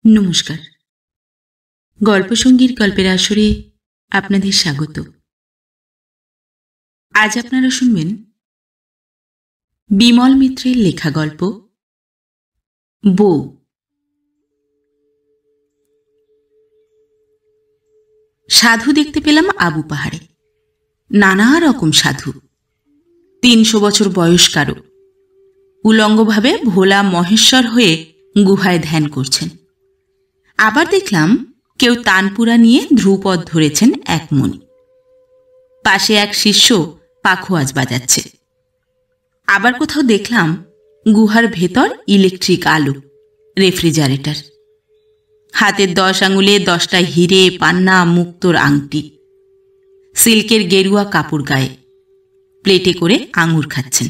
নমস্কার। গল্পসঙ্গীর গল্পের আসরে আপনাদের স্বাগত। আজ আপনারা শুনবেন বিমল মিত্রের লেখা গল্প বউ। সাধু দেখতে পেলাম আবু পাহাড়ে। নানা রকম সাধু, ৩০০ বছর বয়স কারো, উলঙ্গভাবে ভোলা মহেশ্বর হয়ে গুহায় ধ্যান করছেন। আবার দেখলাম কেউ তানপুরা নিয়ে ধ্রুপদ ধরেছেন এক মণি। পাশে এক শিষ্য পাখোয়াজ বাজাচ্ছে। আবার কোথাও দেখলাম গুহার ভেতর ইলেকট্রিক আলো, রেফ্রিজারেটর, হাতের 10 আঙুলে 10টা হিরে, পান্না, মুক্তোর আংটি, সিল্কের গেরুয়া কাপড় গায়ে, প্লেটে করে আঙুর খাচ্ছেন।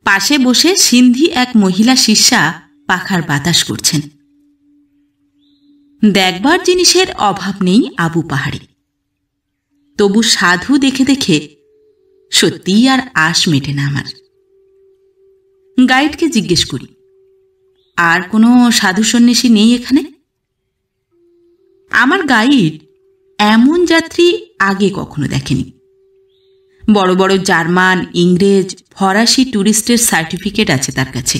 পাশে বসে সিন্ধি এক মহিলা শিষ্যা পাখার বাতাস করছেন। দেখবার জিনিসের অভাব নেই আবু পাহাড়ে। তবু সাধু দেখে দেখে সত্যিই আর আশ মেটে না আমার। গাইডকে জিজ্ঞেস করি, আর কোনো সাধু সন্ন্যাসী নেই এখানে? আমার গাইড এমন যাত্রী আগে কখনো দেখেনি। বড় বড় জার্মান, ইংরেজ, ফরাসি ট্যুরিস্টের সার্টিফিকেট আছে তার কাছে।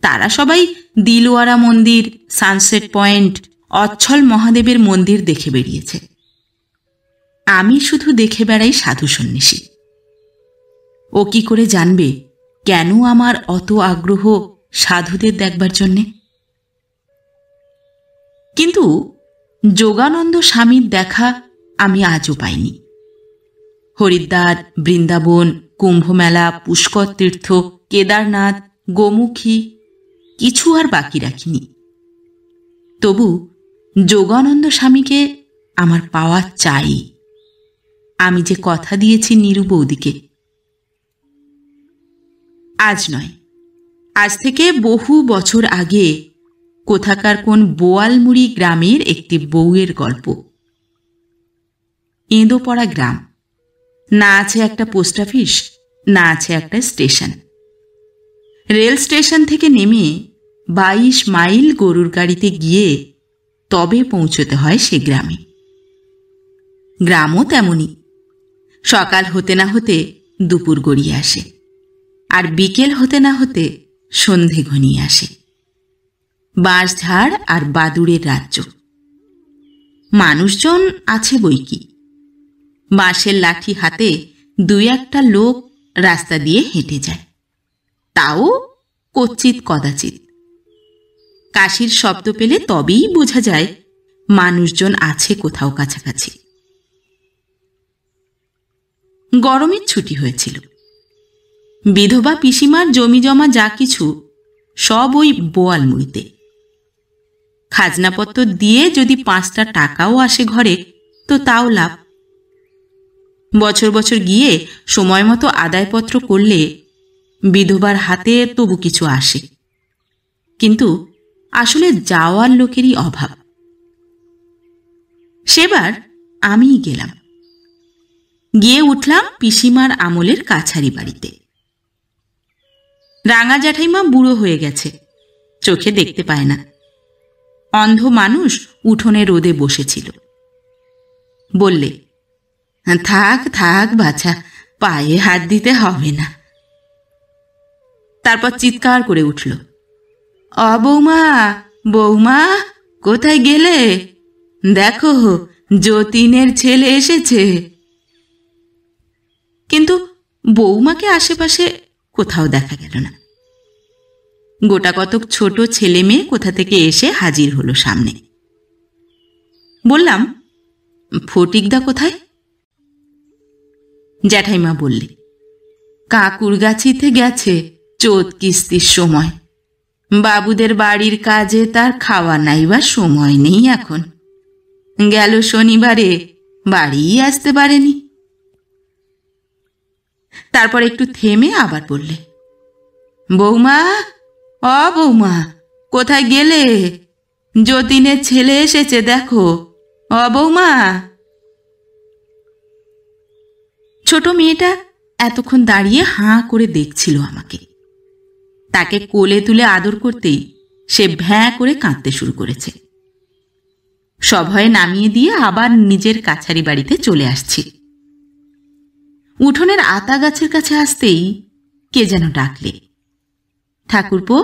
তারা সবাই দিলওয়ারা মন্দির, সানসেট পয়েন্ট, অচ্ছল মহাদেবের মন্দির দেখে বেরিয়েছে। আমি শুধু দেখে বেড়াই সাধু সন্ন্যাসী। ও কি করে জানবে কেন আমার অত আগ্রহ সাধুদের দেখবার জন্যে? কিন্তু যোগানন্দ স্বামীর দেখা আমি আজও পাইনি। হরিদ্বার, বৃন্দাবন, কুম্ভমেলা, পুষ্কর তীর্থ, কেদারনাথ, গোমুখী কিছু আর বাকি রাখিনি। তবু যোগানন্দ স্বামীকে আমার পাওয়া চাই। আমি যে কথা দিয়েছি নীরু বৌদিকে। আজ নয়, আজ থেকে বহু বছর আগে কোথাকার কোন বোয়ালমুড়ি গ্রামের একটি বউয়ের গল্প। এঁদোপড়া গ্রাম। না আছে একটা পোস্ট অফিস, না আছে একটা স্টেশন। রেল স্টেশন থেকে নেমে 22 মাইল গরুর গাড়িতে গিয়ে তবে পৌঁছতে হয় সে গ্রামে। গ্রামও তেমনই। সকাল হতে না হতে দুপুর গড়িয়ে আসে, আর বিকেল হতে না হতে সন্ধে ঘনিয়ে আসে। বাঁশঝাড় আর বাদুড়ের রাজ্য। মানুষজন আছে বইকি। বাঁশের লাঠি হাতে 2-1টা লোক রাস্তা দিয়ে হেঁটে যায়, তাও কচ্চিৎ কদাচিৎ। কাশির শব্দ পেলে তবেই বোঝা যায় মানুষজন আছে কোথাও কাছাকাছি। গরমের ছুটি হয়েছিল। বিধবা পিসিমার জমি জমা যা কিছু সব ওই বোয়ালমুড়িতে। খাজনাপত্র দিয়ে যদি 5টা টাকাও আসে ঘরে তো তাও লাভ। বছর বছর গিয়ে সময় মতো আদায়পত্র করলে বিধবার হাতে তবু কিছু আসে। কিন্তু আসলে যাওয়ার লোকেরই অভাব। সেবার আমিই গেলাম। গিয়ে উঠলাম পিসিমার আমলের কাছারি বাড়িতে। রাঙা জ্যাঠাইমা বুড়ো হয়ে গেছে, চোখে দেখতে পায় না। অন্ধ মানুষ উঠোনে রোদে বসেছিল। বললে, থাক থাক বাছা, পায়ে হাত দিতে হবে না। তারপর চিৎকার করে উঠল, বৌমা, বৌমা, কোথায় গেলে? দেখো, যতীনের ছেলে এসেছে। কিন্তু বৌমাকে আশেপাশে কোথাও দেখা গেল না। গোটা কতক ছোট ছেলে মেয়ে কোথা থেকে এসে হাজির হলো সামনে। বললাম, ফটিকদা কোথায়? জ্যাঠাইমা বললে, কাকুর গাছিতে গেছে চোত কিস্তির সময়। বাবুদের বাড়ির কাজে তার খাওয়া নাইবার সময় নেই এখন। গেল শনিবারে, বাড়িই আসতে পারেনি। তারপর একটু থেমে আবার বললে, বৌমা, বৌমা, কোথায় গেলে? যতীনের ছেলে এসেছে দেখো, বৌমা। ছোট মেয়েটা এতক্ষণ দাঁড়িয়ে হাঁ করে দেখছিল আমাকে। তাকে কোলে তুলে আদর করতেই সে ভ্যাঁ করে কাঁদতে শুরু করেছে। সভয়ে নামিয়ে দিয়ে আবার নিজের কাছারি বাড়িতে চলে আসছি। উঠোনের আতা গাছের কাছে আসতেই কে যেন ডাকলে, ঠাকুরপো।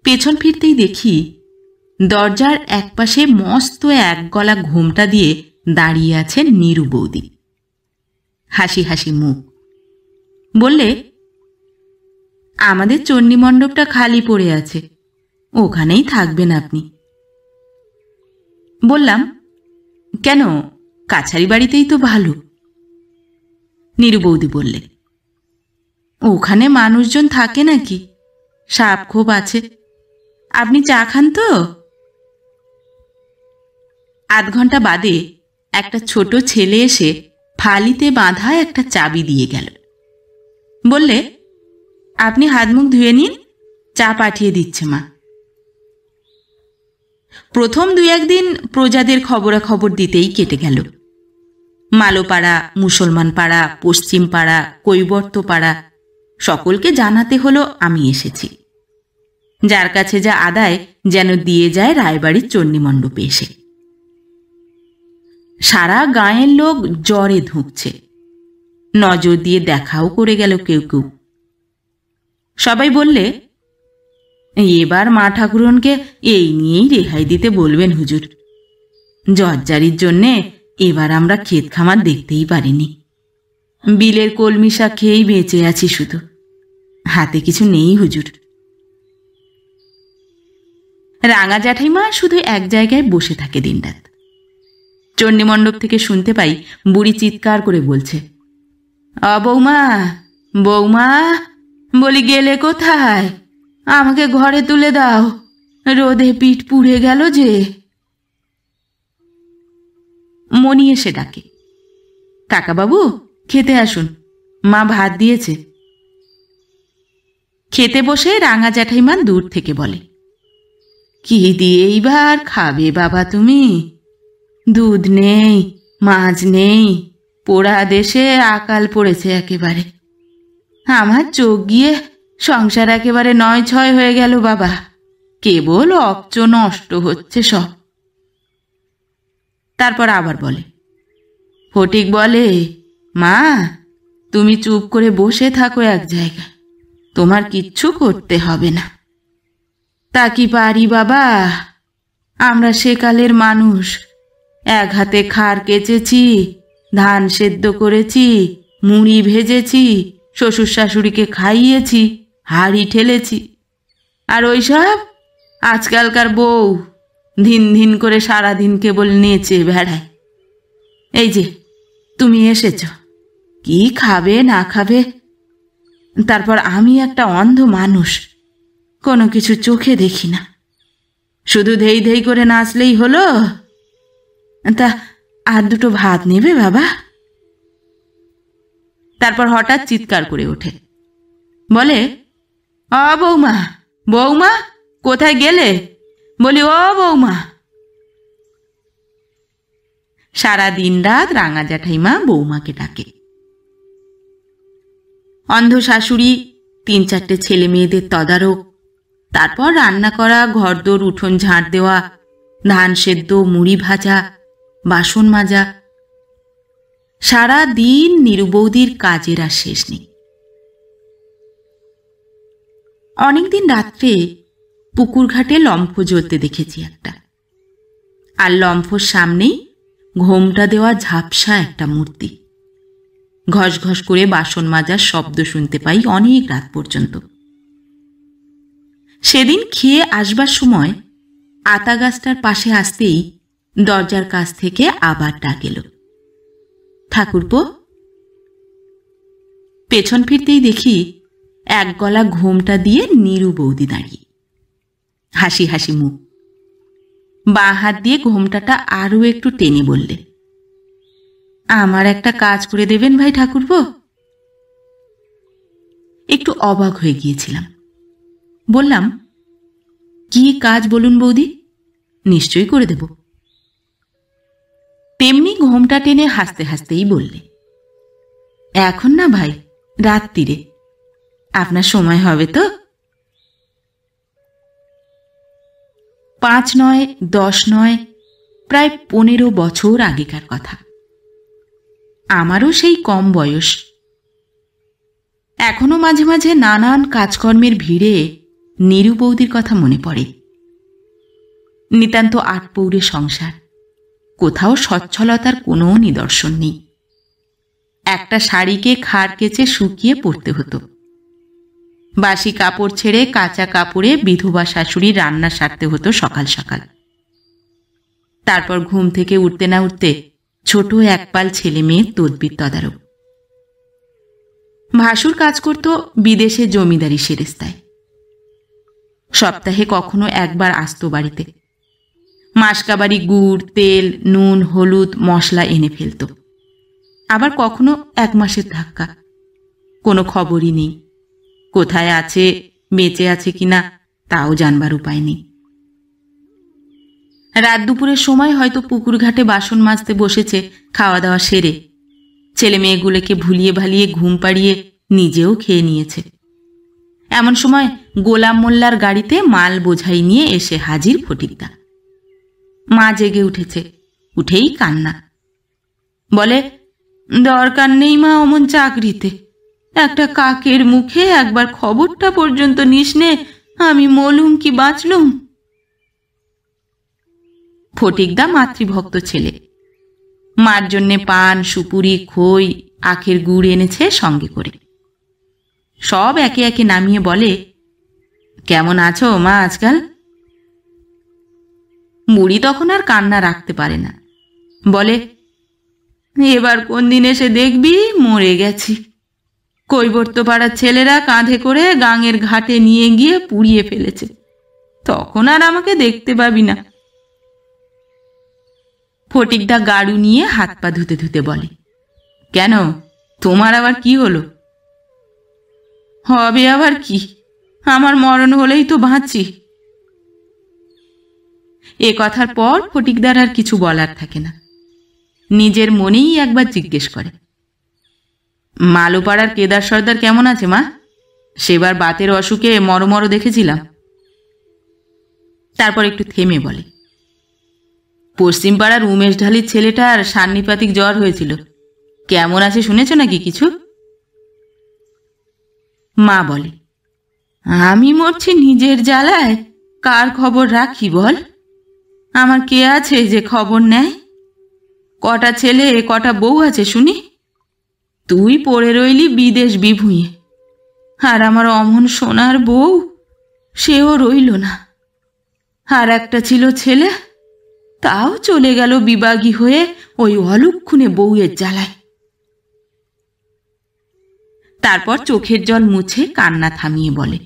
পেছন ফিরতেই দেখি দরজার একপাশে মস্ত এক গলা ঘোমটা দিয়ে দাঁড়িয়ে আছেন নীরু বৌদি, হাসি হাসি মুখ। বললে, আমাদের চণ্ডী মণ্ডপটা খালি পড়ে আছে, ওখানেই থাকবেন আপনি। বললাম, কেন, কাছারি বাড়িতেই তো ভালো। নীরু বৌদি বললে, ওখানে মানুষজন থাকে নাকি, সাপ খোপ আছে, আপনি চা খান তো। আধ ঘন্টা বাদে একটা ছোট ছেলে এসে ফালিতে বাঁধা একটা চাবি দিয়ে গেল। বললে, আপনি হাত মুখ ধুয়ে নিন, চা পাঠিয়ে দিচ্ছে মা। প্রথম 2-1 দিন প্রজাদের খবরাখবর দিতেই কেটে গেল। মালোপাড়া, মুসলমান পাড়া, পশ্চিম পাড়া, কৈবর্ত পাড়া সকলকে জানাতে হলো আমি এসেছি। যার কাছে যা আদায় যেন দিয়ে যায় রায়বাড়ির চণ্ডী মণ্ডপে এসে। সারা গাঁয়ের লোক জ্বরে ধুঁকছে, নজর দিয়ে দেখাও করে গেল কেউ কেউ। সবাই বললে, এবার মা ঠাকুরনকে এই নিয়েই রেহাই দিতে বলবেন হুজুর। জর্জারির জন্যে এবার আমরা ক্ষেত খামার দেখতেই পারিনি, বিলের কলমি শাক খেয়েই বেঁচে আছি, শুধু হাতে কিছু নেই হুজুর। রাঙা জ্যাঠাইমা শুধু এক জায়গায় বসে থাকে দিনরাত। চণ্ডী মণ্ডপ থেকে শুনতে পাই বুড়ি চিৎকার করে বলছে, বৌমা, বৌমা, বলি গেলে কোথায়, আমাকে ঘরে তুলে দাও, রোদে পিঠ পুড়ে গেল যে। মণি এসে ডাকে, কাকাবাবু খেতে আসুন, মা ভাত দিয়েছে। খেতে বসে রাঙা জ্যাঠাইমা দূর থেকে বলে, কি দিয়ে এইবার খাবে বাবা তুমি, দুধ নেই, মাছ নেই, পোড়া দেশে আকাল পড়েছে একেবারে। আমার চোখ গিয়ে সংসার একেবারে 9-6 হয়ে গেল বাবা, কেবল অপচ নষ্ট হচ্ছে সব। তারপর আবার বলে, ফটিক বলে, মা তুমি চুপ করে বসে থাকো এক জায়গায়, তোমার কিচ্ছু করতে হবে না। তা কি পারি বাবা, আমরা সেকালের মানুষ, এক হাতে খাড় কেচেছি, ধান সেদ্ধ করেছি, মুড়ি ভেজেছি, শ্বশুর শাশুড়িকে খাইয়েছি, হাড়ি ঠেলেছি। আর ওইসব আজকালকার বউ ধিন ধিন করে সারাদিন কেবল নেচে বেড়ায়। এই যে তুমি এসেছ, কি খাবে না খাবে। তারপর আমি একটা অন্ধ মানুষ, কোনো কিছু চোখে দেখি না, শুধু ধেই ধেই করে নাচলেই হলো। তা আর 2টো ভাত নেবে বাবা? তারপর হঠাৎ চিৎকার করে ওঠে, বলে, বৌমা, বৌমা কোথায় গেলে, বলি ও বৌমা। সারা দিন রাত রাঙা জ্যাঠাইমা বৌমাকে ডাকে। অন্ধ শাশুড়ি, 3-4টে ছেলে মেয়েদের তদারক, তারপর রান্না করা, ঘরদোর উঠোন ঝাঁট দেওয়া, ধান সেদ্ধ, মুড়ি ভাজা, বাসন মাজা। সারা দিন নীরু বৌদির কাজের আর শেষ নেই। অনেকদিন রাত্রে পুকুর ঘাটে লম্ফ জ্বলতে দেখেছি একটা, আর লম্ফর সামনেই ঘোমটা দেওয়া ঝাপসা একটা মূর্তি। ঘস ঘস করে বাসন মাজার শব্দ শুনতে পাই অনেক রাত পর্যন্ত। সেদিন খেয়ে আসবার সময় আতা গাছটার পাশে আসতেই দরজার কাছ থেকে আবার ডাক এলো, ঠাকুরপো। পেছন ফিরতেই দেখি এক গলা ঘোমটা দিয়ে নীরু বৌদি দাঁড়িয়ে, হাসি হাসি মুখ। বাঁ হাত দিয়ে ঘোমটাটা আরও একটু টেনে বললে, আমার একটা কাজ করে দেবেন ভাই ঠাকুরপো। একটু অবাক হয়ে গিয়েছিলাম। বললাম, কি কাজ বলুন বৌদি, নিশ্চয়ই করে দেব। তেমনি ঘোমটা টেনে হাসতে হাসতেই বললে, এখন না ভাই, রাত্রিরে, আপনার সময় হবে তো? 5 নয়, 10 নয়, প্রায় 15 বছর আগেকার কথা। আমারও সেই কম বয়স। এখনো মাঝে মাঝে নানান কাজকর্মের ভিড়ে নীরু বৌদির কথা মনে পড়ে। নিতান্ত আটপৌরে সংসার, কোথাও সচ্ছলতার কোনো নিদর্শন নেই। একটা শাড়িকে খাড় কেচে শুকিয়ে পরতে হতো। বাসি কাপড় ছেড়ে কাঁচা কাপড়ে বিধবা শাশুড়ির রান্না সারতে হতো সকাল সকাল। তারপর ঘুম থেকে উঠতে না উঠতে ছোট একপাল ছেলে মেয়ে তদবির তদারক। ভাসুর কাজ করত বিদেশে জমিদারি সেরেস্তায়। সপ্তাহে কখনো একবার আসতো বাড়িতে। মাসকাবারি গুড়, তেল, নুন, হলুদ, মশলা এনে ফেলত। আবার কখনো 1 মাসের ধাক্কা। কোনো খবরই নেই। কোথায় আছে, বেঁচে আছে কিনা তাও জানবার উপায় নেই। রাত দুপুরের সময় হয়তো পুকুর ঘাটে বাসন মাজতে বসেছে, খাওয়া দাওয়া সেরে ছেলে মেয়েগুলোকে ভুলিয়ে ভালিয়ে ঘুম পাড়িয়ে নিজেও খেয়ে নিয়েছে। এমন সময় গোলাম মোল্লার গাড়িতে মাল বোঝাই নিয়ে এসে হাজির ফটিকদা। মা জেগে উঠেছে, উঠেই কান্না। বলে, দরকার নেই মা অমন চাকরিতে, একটা কাকের মুখে একবার খবরটা পর্যন্ত নিস নে, আমি মলুম কি বাঁচলুম। ফটিকদা মাতৃভক্ত ছেলে। মার জন্যে পান, সুপুরি, খই, আখের গুড় এনেছে সঙ্গে করে। সব একে একে নামিয়ে বলে, কেমন আছো মা আজকাল? বুড়ি তখন আর কান্না রাখতে পারে না। বলে, এবার কোন দিন এসে দেখবি মরে গেছি। কৈবর্তপাড়ার ছেলেরা কাঁধে করে গাঙের ঘাটে নিয়ে গিয়ে পুড়িয়ে ফেলেছে, তখন আর আমাকে দেখতে পাবি না। ফটিকদা গাড়ু নিয়ে হাত পা ধুতে ধুতে বলে, কেন, তোমার আবার কি হলো? হবে আবার কি, আমার মরণ হলেই তো বাঁচি। এ কথার পর ফটিকদার আর কিছু বলার থাকে না। নিজের মনেই একবার জিজ্ঞেস করে, মালোপাড়ার কেদার সর্দার কেমন আছে মা? সেবার বাতের অসুখে মরমর দেখেছিলাম। তারপর একটু থেমে বলে, পশ্চিম পাড়ার উমেশ ঢালির ছেলেটার সান্নিপাতিক জ্বর হয়েছিল, কেমন আছে শুনেছ নাকি কিছু? মা বলে, আমি মরছি নিজের জ্বালায়, কার খবর রাখি বল? আমার কে আছে যে খবর নেয়? কটা ছেলে, কটা বউ আছে শুনি? তুই পড়ে রইলি বিদেশ বিভুঁয়ে, আর আমার অমন সোনার বউ, সেও রইল না। আর একটা ছিল ছেলে, তাও চলে গেল বিবাগী হয়ে ওই অলক্ষণে বউয়ের জ্বালায়। তারপর চোখের জল মুছে কান্না থামিয়ে বলে,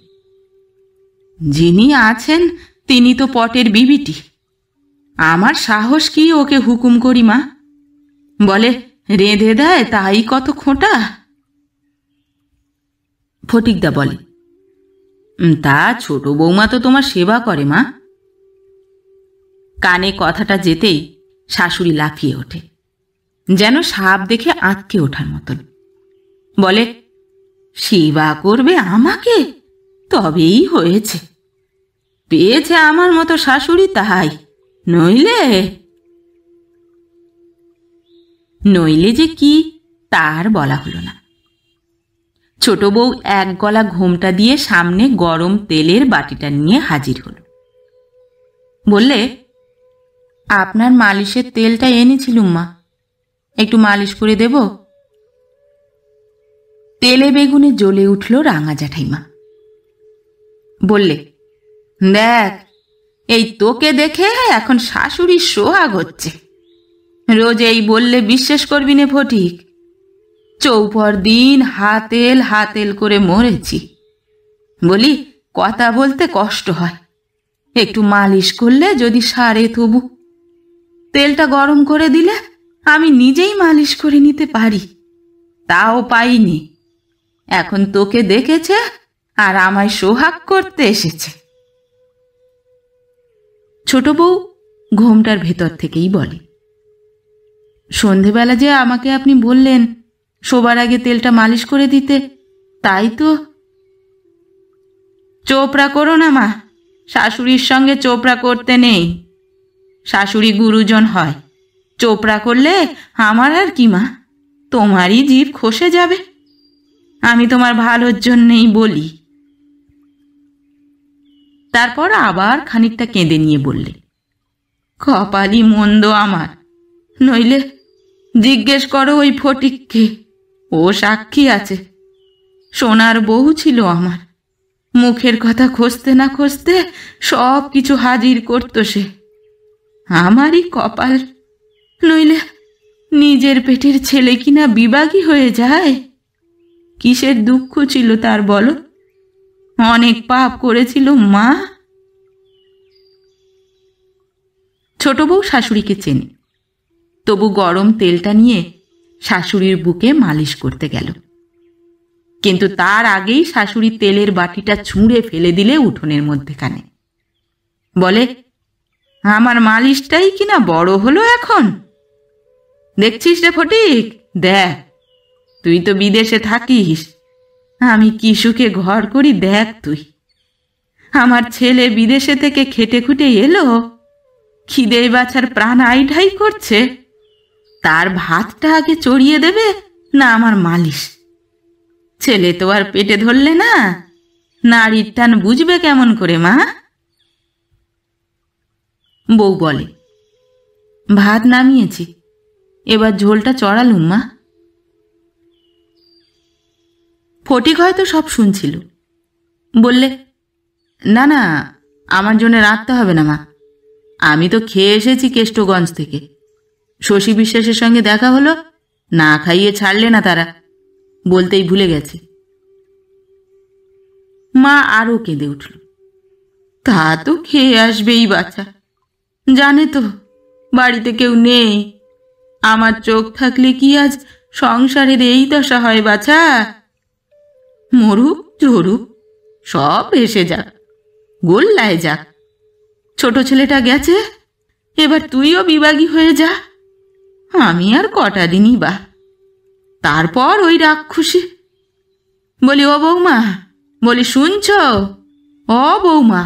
যিনি আছেন তিনি তো পটের বিবিটি, আমার সাহস কি ওকে হুকুম করি মা? বলে, রেঁধে দেয় তাই কত খোঁটা। ফটিকদা বলে, তা ছোট বৌমা তো তোমার সেবা করে মা। কানে কথাটা যেতেই শাশুড়ি লাফিয়ে ওঠে, যেন সাপ দেখে আঁতকে ওঠার মতন। বলে, সেবা করবে আমাকে? তবেই হয়েছে, পেয়েছে আমার মতো শাশুড়ি তাই, নইলে নইলে যে কি তার বলা হলো না। ছোট বউ এক গলা ঘোমটা দিয়ে সামনে গরম তেলের বাটিটা নিয়ে হাজির হল। বললে, আপনার মালিশের তেলটা এনেছিলুম মা, একটু মালিশ করে দেব? তেলে বেগুনে জ্বলে উঠল রাঙা জ্যাঠাইমা। বললে, দেখ, এই তোকে দেখে এখন শাশুড়ির সোহাগ হচ্ছে। রোজ এই বললে বিশ্বাস করবি নে ফটিক, চৌপর দিন হাতেল হাতেল করে মরেছি। বলি, কথা বলতে কষ্ট হয়, একটু মালিশ করলে যদি সারে তবু। তেলটা গরম করে দিলে আমি নিজেই মালিশ করে নিতে পারি, তাও পাইনি। এখন তোকে দেখেছে আর আমায় সোহাগ করতে এসেছে। ছোট বউ ঘোমটার ভেতর থেকেই বলে, সন্ধেবেলা যে আমাকে আপনি বললেন শোবার আগে তেলটা মালিশ করে দিতে, তাই তো। চোপড়া করো না মা, শাশুড়ির সঙ্গে চোপড়া করতে নেই। শাশুড়ি গুরুজন হয়, চোপড়া করলে আমার আর কি মা, তোমারই জিভ খসে যাবে। আমি তোমার ভালোর জন্যেই বলি। তারপর আবার খানিকটা কেঁদে নিয়ে বললে, কপালই মন্দ আমার, নইলে জিজ্ঞেস করো ওই ফটিককে, ও সাক্ষী আছে। সোনার বউ ছিল আমার, মুখের কথা খসতে না খসতে সব কিছু হাজির করতো সে। আমারই কপাল, নইলে নিজের পেটের ছেলে কিনা বিবাগী হয়ে যায়। কিসের দুঃখ ছিল তার বলো? অনেক পাপ করেছিল মা। ছোট বউ শাশুড়িকে চেনে, তবু গরম তেলটা নিয়ে শাশুড়ির বুকে মালিশ করতে গেল। কিন্তু তার আগেই শাশুড়ি তেলের বাটিটা ছুঁড়ে ফেলে দিলে উঠোনের মধ্যেখানে। বলে, আমার মালিশটাই কিনা বড় হলো এখন। দেখছিস রে ফটিক, দেখ, তুই তো বিদেশে থাকিস, আমি কি সুখে ঘর করি দেখ তুই। আমার ছেলে বিদেশে থেকে খেটে খুটে এলো, খিদে বাছার প্রাণ আইঢাই করছে, তার ভাতটা আগে চড়িয়ে দেবে না আমার মালিশ? ছেলে তো আর পেটে ধরলে না, নারীর টান বুঝবে কেমন করে মা? বউ বলে, ভাত নামিয়েছি, এবার ঝোলটা চড়ালুম মা। ফটিক হয়তো সব শুনছিল, বললে, না না, আমার জন্য রাঁধতে হবে না মা, আমি তো খেয়ে এসেছি কেষ্টগঞ্জ থেকে। শশী বিশ্বাসের সঙ্গে দেখা হলো, না খাইয়ে ছাড়লে না তারা, বলতেই ভুলে গেছে। মা আরও কেঁদে উঠল, তা তো খেয়ে আসবেই বাচ্চা, জানে তো বাড়িতে কেউ নেই। আমার চোখ থাকলে কি আজ সংসারের এই দশা হয় বাছা? মরুক ঝরুক সব এসে যাক, গোল্লায় যাক। ছোট ছেলেটা গেছে, এবার তুইও বিবাগী হয়ে যা। আমি আর কটা দিনই বা, তারপর ওই রাক্ষসী। বলি, ও বৌমা, বলি শুনছ? ও বৌমা।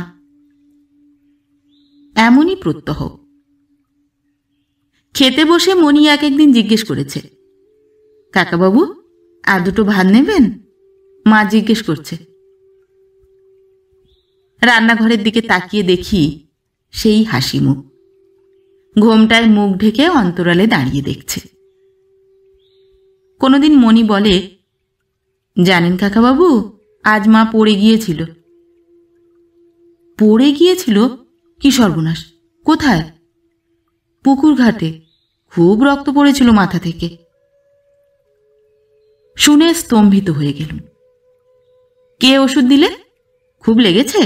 এমনই প্রত্যহ। খেতে বসে মণি এক একদিন জিজ্ঞেস করেছে, কাকাবাবু আর দুটো ভাত নেবেন? মা জিজ্ঞেস করছে। রান্নাঘরের দিকে তাকিয়ে দেখি সেই হাসি মুখ, ঘোমটায় মুখ ঢেকে অন্তরালে দাঁড়িয়ে দেখছে। কোনোদিন মণি বলে, জানেন কাকাবাবু, আজ মা পড়ে গিয়েছিল। পড়ে গিয়েছিল? কি সর্বনাশ! কোথায়? পুকুর ঘাটে, খুব রক্ত পড়েছিল মাথা থেকে। শুনে স্তম্ভিত হয়ে গেলুম। কে ওষুধ দিলে? খুব লেগেছে?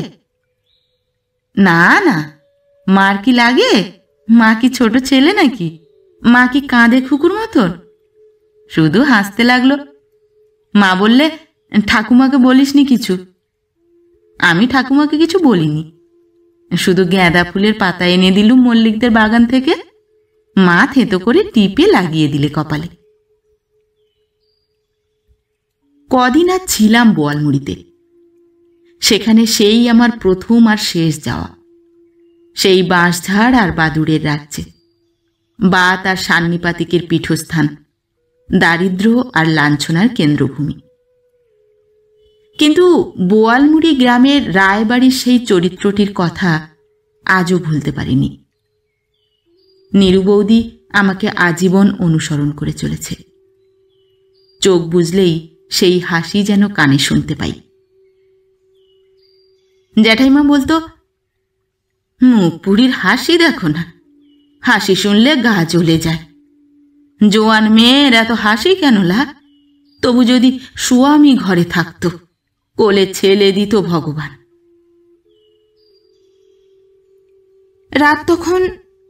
না না, মার কি লাগে? মা কি ছোট ছেলে নাকি? মা কি কাঁদে খুকুর মতন? শুধু হাসতে লাগলো। মা বললে, ঠাকুমাকে বলিসনি কিছু? আমি ঠাকুমাকে কিছু বলিনি, শুধু গাঁদা ফুলের পাতা এনে দিলুম মল্লিকদের বাগান থেকে। মা থেতো করে টিপে লাগিয়ে দিলে কপালে। কদিন আর ছিলাম বোয়ালমুড়িতে, সেখানে সেই আমার প্রথম আর শেষ যাওয়া। সেই বাঁশঝাড় আর বাদুড়ের রাজ্যে, বাত আর সান্নিপাতিকের পীঠস্থান, দারিদ্র্য আর লাঞ্ছনার কেন্দ্রভূমি। কিন্তু বোয়ালমুড়ি গ্রামের রায়বাড়ির সেই চরিত্রটির কথা আজও ভুলতে পারিনি। নীরু বৌদি আমাকে আজীবন অনুসরণ করে চলেছে। চোখ বুঝলেই সেই হাসি যেন কানে শুনতে পাই। জ্যাঠাইমা বলতো, মুখপুরীর হাসি দেখো না, হাসি শুনলে গা জ্বলে যায়। জোয়ান মেয়ের এত হাসি কেন লাগ? তবু যদি স্বামী ঘরে থাকতো, কোলে ছেলে দিত ভগবান। রাত তখন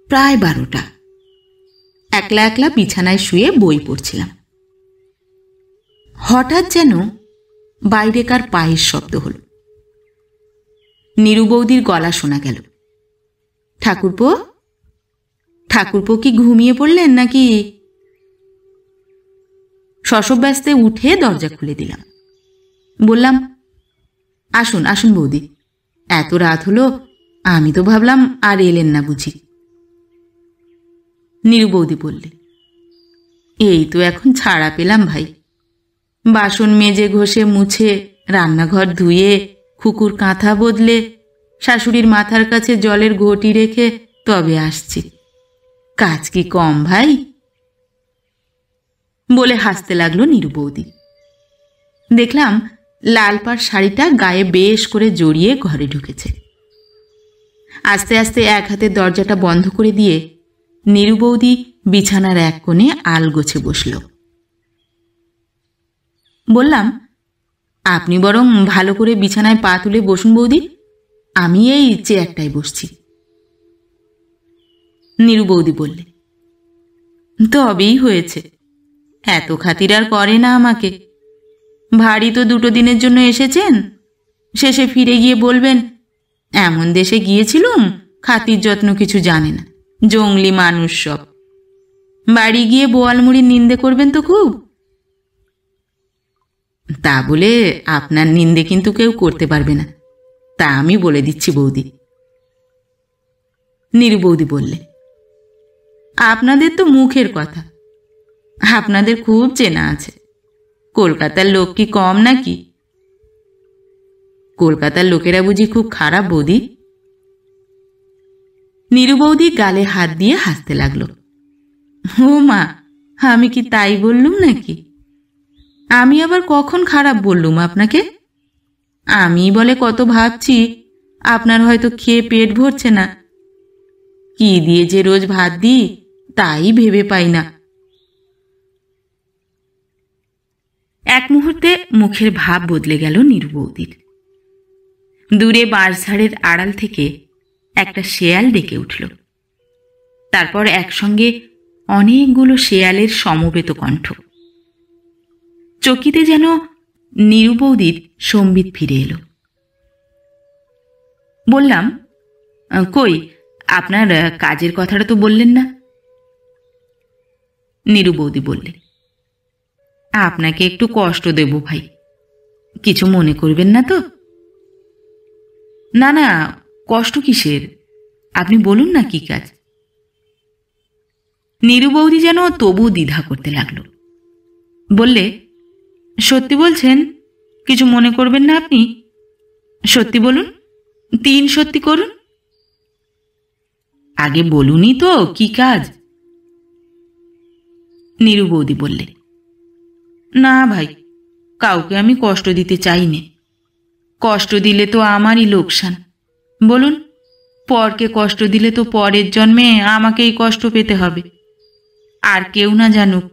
প্রায় 12টা। একলা একলা বিছানায় শুয়ে বই পড়ছিলাম। হঠাৎ যেন বাইরে কার পায়ের শব্দ হল। নীরু বৌদির গলা শোনা গেল, ঠাকুরপো, ঠাকুরপো কি ঘুমিয়ে পড়লেন নাকি? শশব্যস্তে উঠে দরজা খুলে দিলাম। বললাম, আসুন আসুন বৌদি, এত রাত হলো, আমি তো ভাবলাম আর এলেন না বুঝি। নীরু বৌদি বললে, এই তো এখন ছাড়া পেলাম ভাই। বাসন মেজে ঘষে মুছে, রান্নাঘর ধুয়ে, খুকুর কাঁথা বদলে, শাশুড়ির মাথার কাছে জলের ঘটি রেখে তবে আসছি। কাজ কি কম ভাই? বলে হাসতে লাগলো নীরু বৌদি। দেখলাম লাল পাড় শাড়িটা গায়ে বেশ করে জড়িয়ে ঘরে ঢুকেছে। আস্তে আস্তে এক হাতে দরজাটা বন্ধ করে দিয়ে নীরু বৌদি বিছানার এক কোণে আলগোছে বসল। বললাম, আপনি বরং ভালো করে বিছানায় পা তুলে বসুন বৌদি, আমি এই চেয়ারটায় বসছি। নীরু বৌদি বললে, তবেই হয়েছে, এত খাতির আর করে না আমাকে। ভারী তো 2 দিনের জন্য এসেছেন, শেষে ফিরে গিয়ে বলবেন এমন দেশে গিয়েছিলুম খাতির যত্ন কিছু জানে না, জংলি মানুষ সব। বাড়ি গিয়ে বোয়ালমুড়ির নিন্দে করবেন তো খুব। তা বলে আপনার নিন্দে কিন্তু কেউ করতে পারবে না, তা আমি বলে দিচ্ছি বৌদি। নীরু বৌদি বললে, আপনাদের তো মুখের কথা, আপনাদের খুব চেনা আছে। কলকাতার লোক কি কম নাকি? কলকাতার লোকেরা বুঝি খুব খারাপ বৌদি? নীরু বৌদি গালে হাত দিয়ে হাসতে লাগলো। ও মা, আমি কি তাই বললুম নাকি? আমি আবার কখন খারাপ বললুম আপনাকে? আমি বলে কত ভাবছি, আপনার হয়তো খেয়ে পেট ভরছে না। কি দিয়ে যে রোজ ভাত দিই তাই ভেবে পাই না। এক মুহূর্তে মুখের ভাব বদলে গেল নীরু বৌদির। দূরে বাঁশঝাড়ের আড়াল থেকে একটা শেয়াল ডেকে উঠল। তারপর একসঙ্গে অনেকগুলো শেয়ালের সমবেত কণ্ঠ। চকিতে যেন নীরু বৌদির সম্বিত ফিরে এলো। বললাম, কই আপনার কাজের কথাটা তো বললেন না? নীরু বৌদি বললে, আপনাকে একটু কষ্ট দেব ভাই, কিছু মনে করবেন না তো? না না, কষ্ট কিসের, আপনি বলুন না কি কাজ। নীরু বৌদি যেন তবু দ্বিধা করতে লাগলো। বললে, সত্যি বলছেন? কিছু মনে করবেন না আপনি? সত্যি বলুন, 3 সত্যি করুন। আগে বলুনই তো কি কাজ। নীরু বৌদি বললে, না ভাই, কাউকে আমি কষ্ট দিতে চাই নে। কষ্ট দিলে তো আমারই লোকসান। বলুন, পরকে কষ্ট দিলে তো পরের জন্মে আমাকেই কষ্ট পেতে হবে। আর কেউ না জানুক,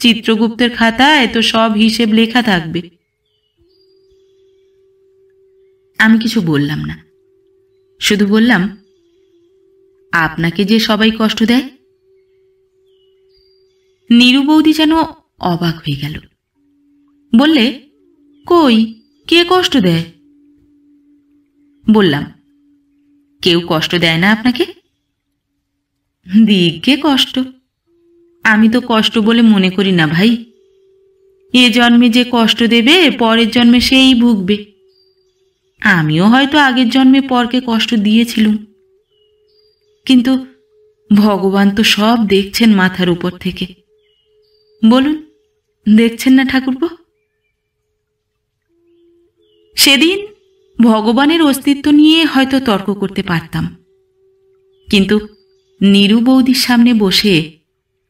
চিত্রগুপ্তের খাতায় তো সব হিসেব লেখা থাকবে। আমি কিছু বললাম না, শুধু বললাম, আপনাকে যে সবাই কষ্ট দেয়। নীরু বৌদি যেন অবাক হয়ে গেল। বললে, কই, কে কষ্ট দেয়? বললাম, কেউ কষ্ট দেয় না আপনাকে? দিগ্গে কষ্ট। আমি তো কষ্ট বলে মনে করি না ভাই। এ জন্মে যে কষ্ট দেবে পরের জন্মে সেই ভুগবে। আমিও হয়তো আগের জন্মে পরকে কষ্ট দিয়েছিলুম, কিন্তু ভগবান তো সব দেখছেন মাথার উপর থেকে। বলুন, দেখছেন না ঠাকুরপো? সেদিন ভগবানের অস্তিত্ব নিয়ে হয়তো তর্ক করতে পারতাম, কিন্তু নীরু বৌদির সামনে বসে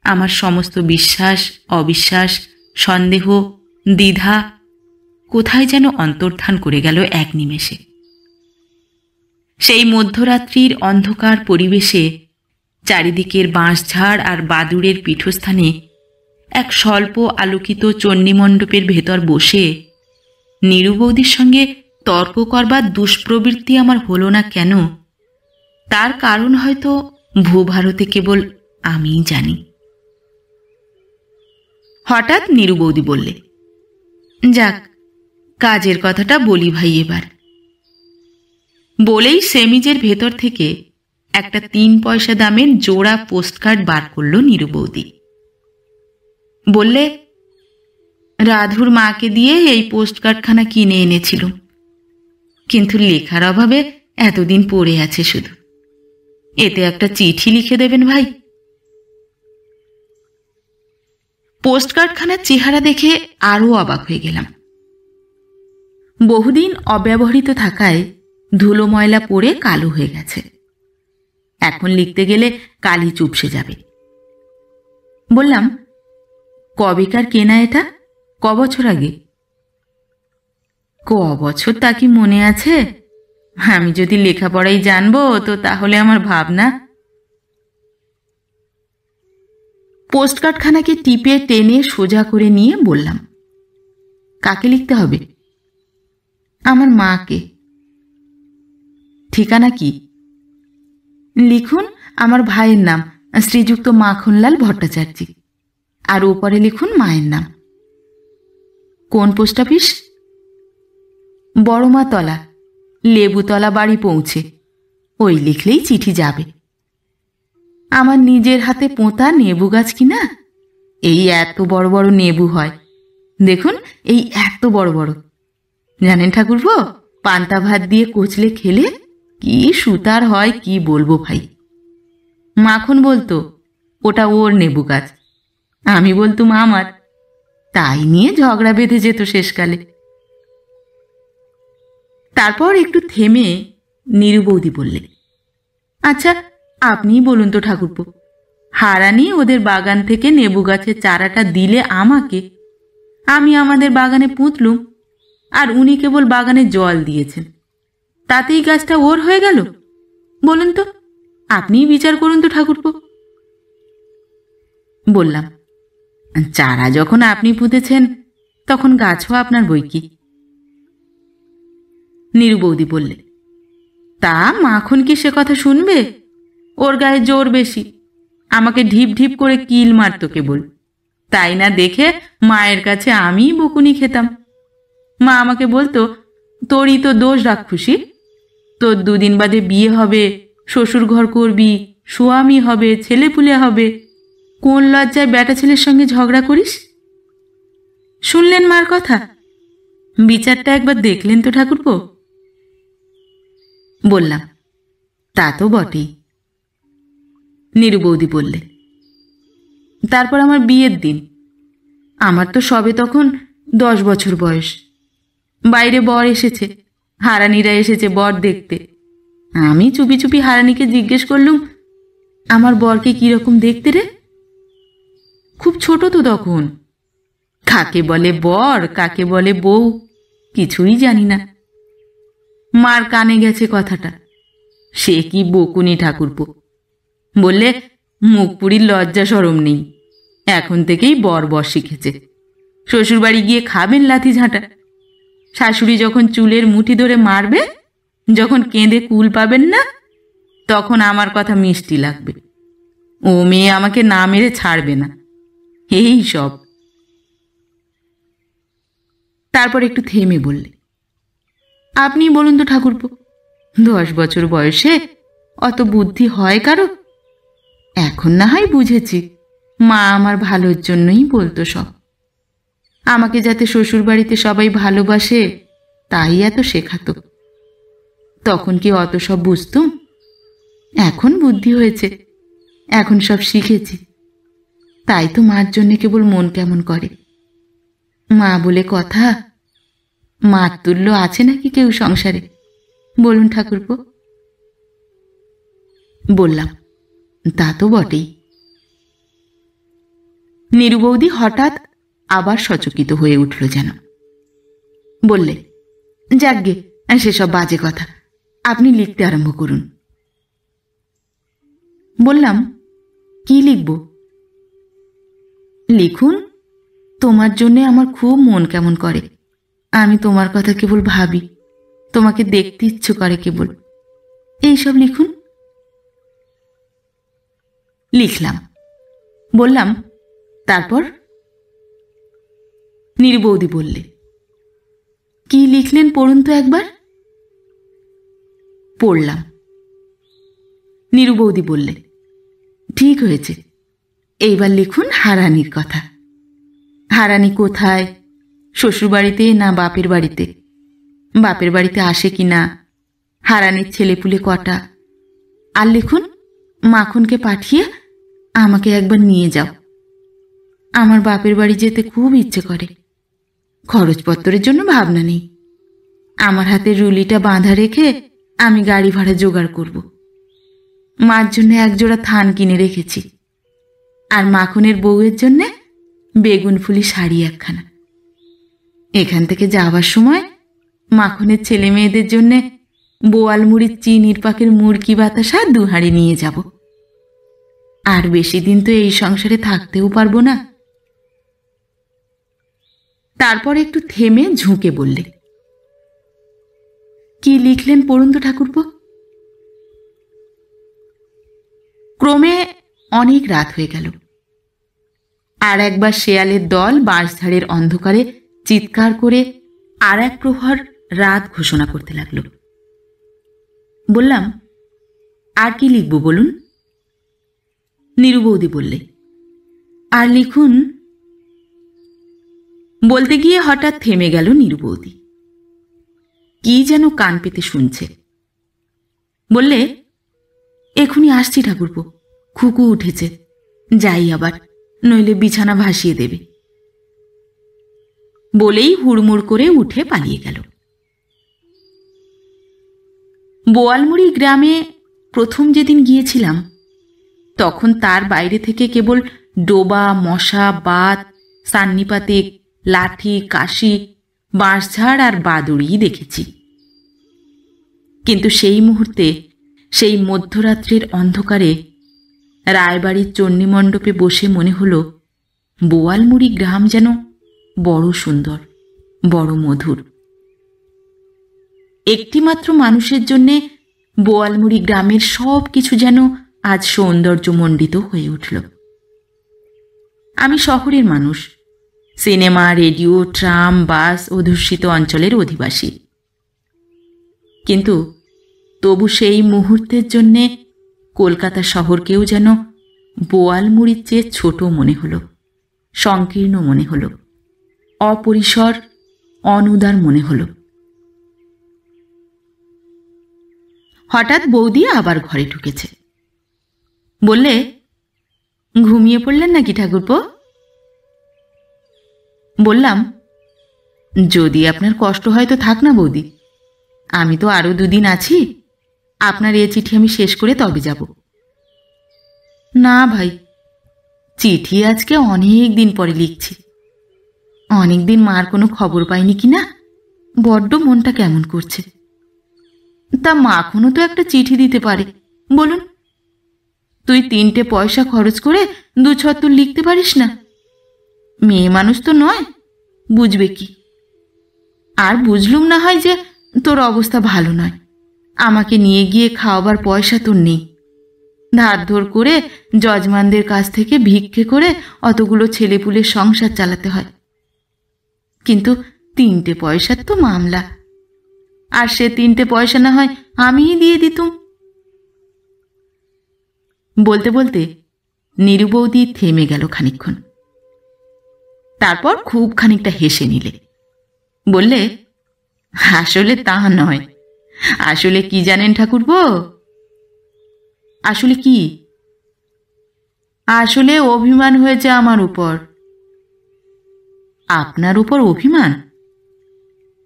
আমার সমস্ত বিশ্বাস, অবিশ্বাস, সন্দেহ, দ্বিধা কোথায় যেন অন্তর্ধান করে গেল এক নিমেষে। সেই মধ্যরাত্রির অন্ধকার পরিবেশে চারিদিকের বাঁশঝাড় আর বাদুড়ের পীঠস্থানে এক স্বল্প আলোকিত চণ্ডীমণ্ডপের ভেতর বসে নীরু বৌদির সঙ্গে তর্ক করবার দুষ্প্রবৃত্তি আমার হলো না কেন, তার কারণ হয়তো ভূভারতে কেবল আমিই জানি। হঠাৎ নীরু বৌদি বললে, যাক, কাজের কথাটা বলি ভাই এবার। বলেই সেমিজের ভেতর থেকে একটা 3 পয়সা দামের জোড়া পোস্টকার্ড বার করল নীরু বৌদি। বললে, রাধুর মাকে দিয়ে এই পোস্টকার্ডখানা কিনে এনেছিল, কিন্তু লেখার অভাবে এতদিন পড়ে আছে শুধু। এতে একটা চিঠি লিখে দেবেন ভাই। পোস্টকার্ডখানার চেহারা দেখে আরও অবাক হয়ে গেলাম। বহুদিন অব্যবহৃত থাকায় ধুলো ময়লা পড়ে কালো হয়ে গেছে। এখন লিখতে গেলে কালি চুপসে যাবে। বললাম, কবেকার কেনা এটা? ক বছর আগে? ক বছর তা কি মনে আছে? আমি যদি লেখাপড়াই জানবো তো তাহলে আমার ভাবনা। পোস্টকার্ডখানাকে টিপে টেনে সোজা করে নিয়ে বললাম, কাকে লিখতে হবে? আমার মাকে। ঠিকানা কি? লিখুন আমার ভাইয়ের নাম, শ্রীযুক্ত মাখনলাল ভট্টাচার্য, আর ওপরে লিখুন মায়ের নাম। কোন পোস্ট অফিস? বড়মাতলা, লেবুতলা বাড়ি পৌঁছে। ওই লিখলেই চিঠি যাবে। আমার নিজের হাতে পোঁতা নেবু গাছ কিনা, এই এত বড় বড় নেবু হয় দেখুন, এই এত বড় বড়। জানেন ঠাকুরপো, পান্তা ভাত দিয়ে কচলে খেলে কি সুতার হয় কি বলবো ভাই। মাখন বলতো ওটা ওর নেবু গাছ, আমি বলতুম আমার। তাই নিয়ে ঝগড়া বেঁধে যেত শেষকালে। তারপর একটু থেমে নীরু বৌদি বললে, আচ্ছা আপনিই বলুন তো ঠাকুরপো, হারানি ওদের বাগান থেকে নেবু গাছের চারাটা দিলে আমাকে, আমি আমাদের বাগানে পুঁতলুম, আর উনি কেবল বাগানে জল দিয়েছেন, তাতেই গাছটা ওর হয়ে গেল? বলুন তো, আপনিই বিচার করুন তো ঠাকুরপো। বললাম, চারা যখন আপনি পুঁতেছেন তখন গাছও আপনার বই কি। নীরু বৌদি বললে, তা মাখন কি সে কথা শুনবে? ওর গায়ে জোর বেশি, আমাকে ঢিপ ঢিপ করে কিল মারত কেবল। তাই না দেখে মায়ের কাছে আমিই বকুনি খেতাম। মা আমাকে বলতো, তোরই তো দোষ রাক্ষুসী, তোর দুদিন বাদে বিয়ে হবে, শ্বশুর ঘর করবি, স্বামী হবে, ছেলেপুলে হবে, কোন লজ্জায় বেটা ছেলের সঙ্গে ঝগড়া করিস? শুনলেন মার কথা? বিচারটা একবার দেখলেন তো ঠাকুরপো? বললাম, তা তো বটেই। নীরু বৌদি বললে, তারপর আমার বিয়ের দিন। আমার তো সবে তখন 10 বছর বয়স। বাইরে বর এসেছে, হারানিরা এসেছে বর দেখতে। আমি চুপি চুপি হারানিকে জিজ্ঞেস করলুম, আমার বরকে কিরকম দেখতে রে? খুব ছোট তো তখন, কাকে বলে বর কাকে বলে বউ কিছুই জানি না। মার কানে গেছে কথাটা, সে কি বকুনি ঠাকুরপো। বললে, মুখ পুরির লজ্জা সরম নেই, এখন থেকেই বর বর শিখেছে। শ্বশুরবাড়ি গিয়ে খাবেন লাথি ঝাঁটা। শাশুড়ি যখন চুলের মুঠি ধরে মারবে, যখন কেঁদে কুল পাবেন না, তখন আমার কথা মিষ্টি লাগবে। ও মেয়ে আমাকে না মেরে ছাড়বে না, এই সব। তারপর একটু থেমে বললে, আপনি বলুন তো ঠাকুরপো, 10 বছর বয়সে অত বুদ্ধি হয় কারো? এখন না হয় বুঝেছি, মা আমার ভালোর জন্যই বলতো সব। আমাকে যাতে শ্বশুরবাড়িতে সবাই ভালোবাসে তাই এত শেখাতো। তখন কি অত সব বুঝতুম? এখন বুদ্ধি হয়েছে, এখন সব শিখেছি। তাই তো মার জন্যে কেবল মন কেমন করে। মা বলে কথা, মার তুল্য আছে নাকি কেউ সংসারে? বলুন ঠাকুরপো। বললাম, তা তো বটেই। নীরু বৌদি হঠাৎ আবার সচকিত হয়ে উঠল যেন। বললে, যাকগে সেসব বাজে কথা, আপনি লিখতে আরম্ভ করুন। বললাম, কি লিখব? লিখুন, তোমার জন্যে আমার খুব মন কেমন করে। আমি তোমার কথা কেবল ভাবি, তোমাকে দেখতে ইচ্ছে করে কেবল, এইসব লিখুন। লিখলাম। বললাম, তারপর? নীরু বৌদি বললে, কি লিখলেন পড়ুন তো একবার। পড়লাম। নীরু বৌদি বললে, ঠিক হয়েছে, এইবার লিখুন হারানির কথা। হারানি কোথায়, শ্বশুরবাড়িতে না বাপের বাড়িতে? বাপের বাড়িতে আসে কি না? হারানের ছেলেপুলে কটা। আর লিখুন, মাখনকে পাঠিয়ে আমাকে একবার নিয়ে যাও। আমার বাপের বাড়ি যেতে খুব ইচ্ছে করে। খরচপত্রের জন্য ভাবনা নেই। আমার হাতে রুলিটা বাঁধা রেখে আমি গাড়ি ভাড়া জোগাড় করব। মার জন্য একজোড়া থান কিনে রেখেছি, আর মাখনের বউয়ের জন্য বেগুন ফুলি শাড়ি একখানা। এখান থেকে যাওয়ার সময় মাখনের ছেলে মেয়েদের জন্য বোয়াল মুড়ির চিনির পাকের মুরকি বাতাসা 2 হাঁড়ি নিয়ে যাব। আর বেশি দিন তো এই সংসারে থাকতেও পারবো না। তারপর একটু থেমে ঝুঁকে বললে, কি লিখলেন পড়ুন তো ঠাকুরপো। ক্রমে অনেক রাত হয়ে গেল। আর একবার শেয়ালের দল বাঁশঝাড়ের অন্ধকারে চিৎকার করে আর এক প্রহর রাত ঘোষণা করতে লাগল। বললাম, আর কি লিখব বলুন। নীরু বৌদি বললে, আর লিখুন। বলতে গিয়ে হঠাৎ থেমে গেল নীরু বৌদি। কি যেন কান পেতে শুনছে। বললে, এখুনি আসছি ঠাকুরপো, খুকু উঠেছে, যাই আবার, নইলে বিছানা ভাসিয়ে দেবে। বলেই হুড়মুড় করে উঠে পালিয়ে গেল। বোয়ালমুড়ি গ্রামে প্রথম যেদিন গিয়েছিলাম, তখন তার বাইরে থেকে কেবল ডোবা, মশা, বাত, সান্নিপাতে, লাঠি, কাশি, বাঁশঝাড় আর বাদুড়ি দেখেছি। কিন্তু সেই মুহূর্তে, সেই মধ্যরাত্রের অন্ধকারে রায়বাড়ির চণ্ডীমণ্ডপে বসে মনে হলো বোয়ালমুড়ি গ্রাম যেন বড় সুন্দর, বড় মধুর। একটিমাত্র মানুষের জন্যে বোয়ালমুড়ি গ্রামের সব কিছু যেন আজ সৌন্দর্যমণ্ডিত হয়ে উঠল। আমি শহরের মানুষ, সিনেমা, রেডিও, ট্রাম, বাস অধ্যুষিত অঞ্চলের অধিবাসী। কিন্তু তবু সেই মুহূর্তের জন্যে কলকাতা শহরকেও যেন বোয়ালমুড়ির চেয়ে ছোট মনে হলো, সংকীর্ণ মনে হলো, অপরিসর, অনুদার মনে হলো। হঠাৎ বৌদি আবার ঘরে ঢুকেছে। বললে, ঘুমিয়ে পড়লেন নাকি ঠাকুরপো? বললাম, যদি আপনার কষ্ট হয় তো থাক না বৌদি, আমি তো আরো 2 দিন আছি। আপনার এ চিঠি আমি শেষ করে তবে যাব। না ভাই, চিঠি আজকে অনেক দিন পরে লিখছি। অনেক দিন মার কোনো খবর পাইনি কিনা, বড্ড মনটা কেমন করছে। তা মাখনও তো একটা চিঠি দিতে পারে, বলুন। তুই 3টে পয়সা খরচ করে 2 ছত্তর লিখতে পারিস না? মেয়ে মানুষ তো নয়, বুঝবে কি? আর বুঝলুম না হয় যে তোর অবস্থা ভালো নয়, আমাকে নিয়ে গিয়ে খাওয়াবার পয়সা তোর নেই। ধার ধর করে যজমানদের কাছ থেকে ভিক্ষে করে অতগুলো ছেলেপুলের সংসার চালাতে হয়। কিন্তু 3টে পয়সার তো মামলা, আর সে 3টে পয়সা না হয় আমিই দিয়ে দিতুম। বলতে বলতে নীরু বৌদি থেমে গেল খানিকক্ষণ। তারপর খুব খানিকটা হেসে নিলে। বললে, আসলে তা নয়, আসলে কি জানেন ঠাকুরপো? আসলে কি? আসলে অভিমান হয়েছে আমার উপর। আপনার উপর অভিমান?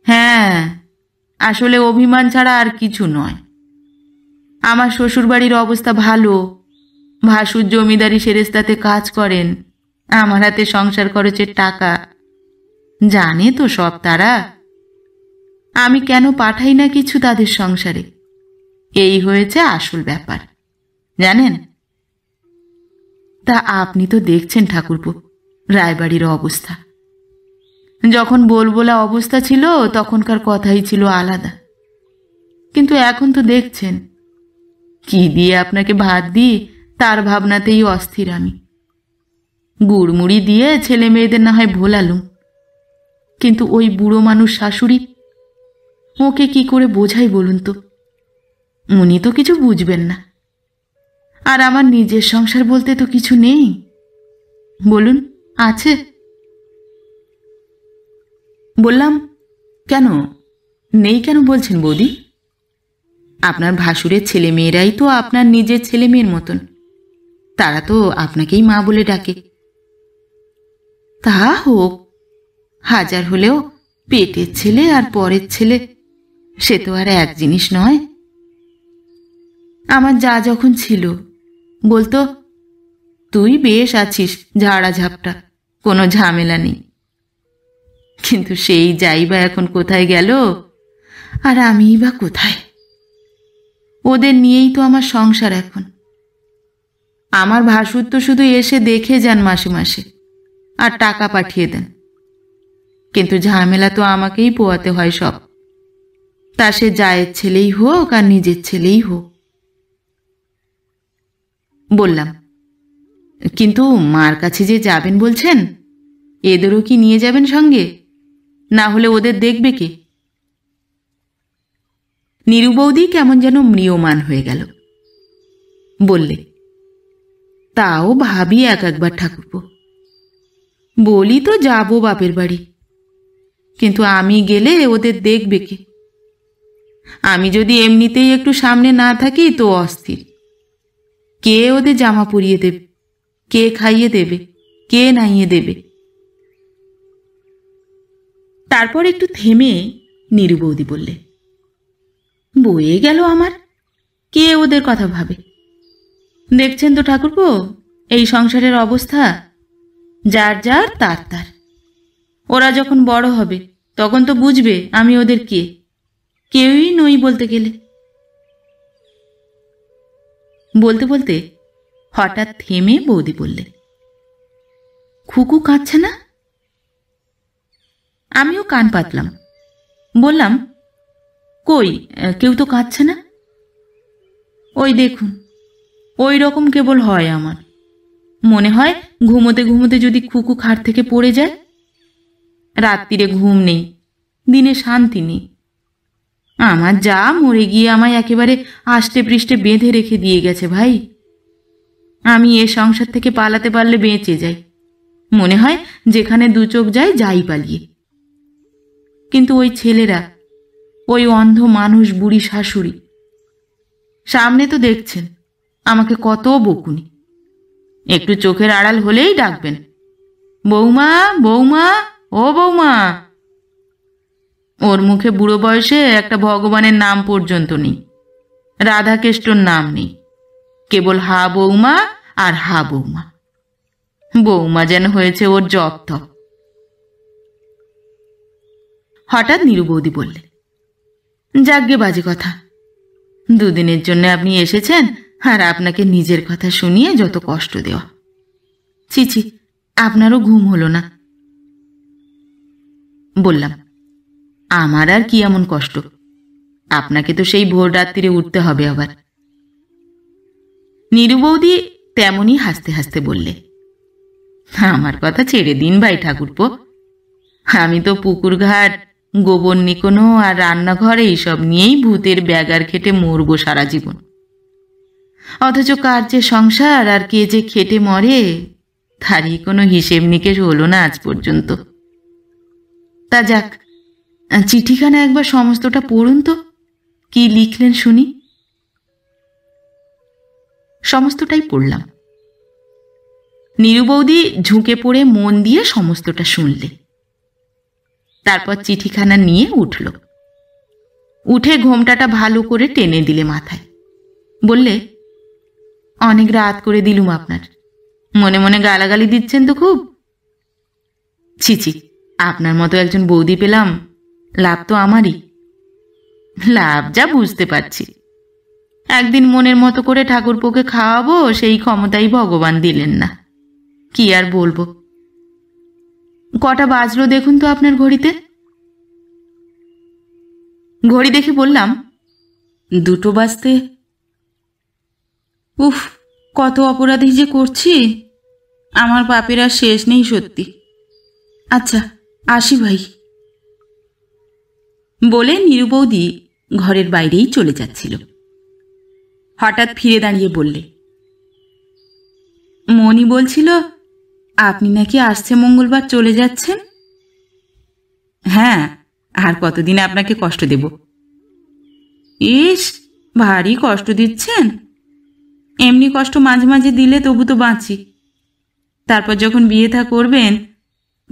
হ্যাঁ, আসলে অভিমান ছাড়া আর কিছু নয়। আমার শ্বশুরবাড়ির অবস্থা ভালো, ভাসুর জমিদারি সেরেস্তাতে কাজ করেন, আমার হাতে সংসার খরচের টাকা। জানে তো সব তারা, আমি কেন পাঠাই না কিছু তাদের সংসারে। এই হয়েছে আসল ব্যাপার, জানেন? তা আপনি তো দেখছেন ঠাকুরপো রায়বাড়ির অবস্থা। যখন বলবোলা অবস্থা ছিল তখনকার কথাই ছিল আলাদা, কিন্তু এখন তো দেখছেন কি দিয়ে আপনাকে ভাত দিই তার ভাবনাতেই অস্থির আমি। গুড়মুড়ি দিয়ে ছেলে মেয়েদের না হয় ভোলালুম, কিন্তু ওই বুড়ো মানুষ শাশুড়ি, ওকে কি করে বোঝাই বলুন তো? উনি তো কিছু বুঝবেন না। আর আমার নিজের সংসার বলতে তো কিছু নেই, বলুন আছে? বললাম, কেন নেই কেন বলছেন বৌদি? আপনার ভাসুরের ছেলে মেয়েরাই তো আপনার নিজের ছেলে মেয়ের মতন, তারা তো আপনাকেই মা বলে ডাকে। তা হোক, হাজার হলেও পেটের ছেলে আর পরের ছেলে সে তো আর এক জিনিস নয়। আমার যা যখন ছিল বলতো, তুই বেশ আছিস, ঝাড়া ঝাপটা, কোনো ঝামেলা নেই। কিন্তু সেই যাই বা এখন কোথায় গেল, আর আমিই বা কোথায়? ওদের নিয়েই তো আমার সংসার এখন। আমার ভাসুর তো শুধু এসে দেখে যান মাসে মাসে, আর টাকা পাঠিয়ে দেন, কিন্তু ঝামেলা তো আমাকেই পোয়াতে হয় সব, তা সে জায়ের ছেলেই হোক আর নিজের ছেলেই হোক। বললাম, কিন্তু মার কাছে যে যাবেন বলছেন, এদেরও কি নিয়ে যাবেন সঙ্গে? না হলে ওদের দেখবে কে? নীরু বৌদি কেমন যেন ম্রিয়মান হয়ে গেল। বললে, তাও ভাবি এক একবার ঠাকুরপো, বলি তো যাবো বাপের বাড়ি, কিন্তু আমি গেলে ওদের দেখবে কে? আমি যদি এমনিতেই একটু সামনে না থাকি তো অস্থির। কে ওদের জামা পরিয়ে দেবে, কে খাইয়ে দেবে, কে নাইয়ে দেবে? তারপর একটু থেমে নীরু বৌদি বললে, বয়ে গেল আমার, কে ওদের কথা ভাবে? দেখছেন তো ঠাকুরপো এই সংসারের অবস্থা, যার যার তার তার। ওরা যখন বড় হবে তখন তো বুঝবে আমি ওদের কে। কেউই নই বলতে গেলে। বলতে বলতে হঠাৎ থেমে বৌদি বললে, খুকু কাঁদছে না? আমিও কান পাতলাম, বললাম, কই, কেউ তো কাঁদছে না। ওই দেখুন, ওই রকম কেবল হয় আমার। মনে হয় ঘুমোতে ঘুমোতে যদি খুকু খাট থেকে পড়ে যায়। রাত্রিরে ঘুম নেই, দিনে শান্তি নেই। আমার যা মরে গিয়ে আমায় একেবারে আষ্টে পৃষ্ঠে বেঁধে রেখে দিয়ে গেছে ভাই। আমি এ সংসার থেকে পালাতে পারলে বেঁচে যাই, মনে হয় যেখানে দু চোখ যায় যাই পালিয়ে। কিন্তু ওই ছেলেরা, ওই অন্ধ মানুষ বুড়ি শাশুড়ি, সামনে তো দেখছেন আমাকে কত বকুনি। একটু চোখের আড়াল হলেই ডাকবেন, বৌমা বৌমা, ও বৌমা। ওর মুখে বুড়ো বয়সে একটা ভগবানের নাম পর্যন্ত নেই, রাধাকেষ্টর নাম নেই, কেবল হা বৌমা আর হা বৌমা। বৌমা যেন হয়েছে ওর জপ তপ। হঠাৎ নীরু বৌদি বললে, যাগ্গে বাজে কথা, দুদিনের জন্য আপনি এসেছেন আর আপনাকে নিজের কথা শুনিয়ে যত কষ্ট দেওয়া। ছি ছি, আপনারও ঘুম হলো না? বললাম, আমার আর কি এমন কষ্ট? আপনাকে তো সেই ভোর রাত্রিরে উঠতে হবে আবার। নীরু বৌদি তেমনই হাসতে হাসতে বললে, আমার কথা ছেড়ে দিন ভাই ঠাকুরপো, আমি তো পুকুর ঘাট, গোবর নিকোনো আর রান্নাঘর এইসব নিয়েই ভূতের ব্যাগার খেটে মরবো সারা জীবন। অথচ কার যে সংসার আর কে যে খেটে মরে তারই কোনো হিসেব নিকেশ হলো না আজ পর্যন্ত। তা যাক, চিঠিখানা একবার সমস্তটা পড়ুন তো, কি লিখলেন শুনি। সমস্তটাই পড়লাম। নীরু বৌদি ঝুঁকে পড়ে মন দিয়ে সমস্তটা শুনলে। তারপর চিঠিখানা নিয়ে উঠল, উঠে ঘোমটাটা ভালো করে টেনে দিলে মাথায়। বললে, অনেক রাত করে দিলুম আপনার, মনে মনে গালাগালি দিচ্ছেন তো খুব। ছি ছি, আপনার মতো একজন বৌদি পেলাম, লাভ তো আমারই। লাভ যা বুঝতে পারছি, একদিন মনের মতো করে ঠাকুরপোকে খাওয়াবো সেই ক্ষমতাই ভগবান দিলেন না। কি আর বলবো। কটা বাজলো দেখুন তো আপনার ঘড়িতে। ঘড়ি দেখে বললাম, 2টো বাজতে। উফ, কত অপরাধী যে করছি, আমার পাপের আর শেষ নেই সত্যি। আচ্ছা, আসি ভাই। বলে নীরু বৌদি ঘরের বাইরেই চলে যাচ্ছিল। হঠাৎ ফিরে দাঁড়িয়ে বললে, মণি বলছিল আপনি নাকি আসছে মঙ্গলবার চলে যাচ্ছেন। হ্যাঁ, আর কতদিন আপনাকে কষ্ট দেব। ইস, ভারী কষ্ট দিচ্ছেন। এমনি কষ্ট মাঝে মাঝে দিলে তবু তো বাঁচি, তারপর যখন বিয়ে থা করবেন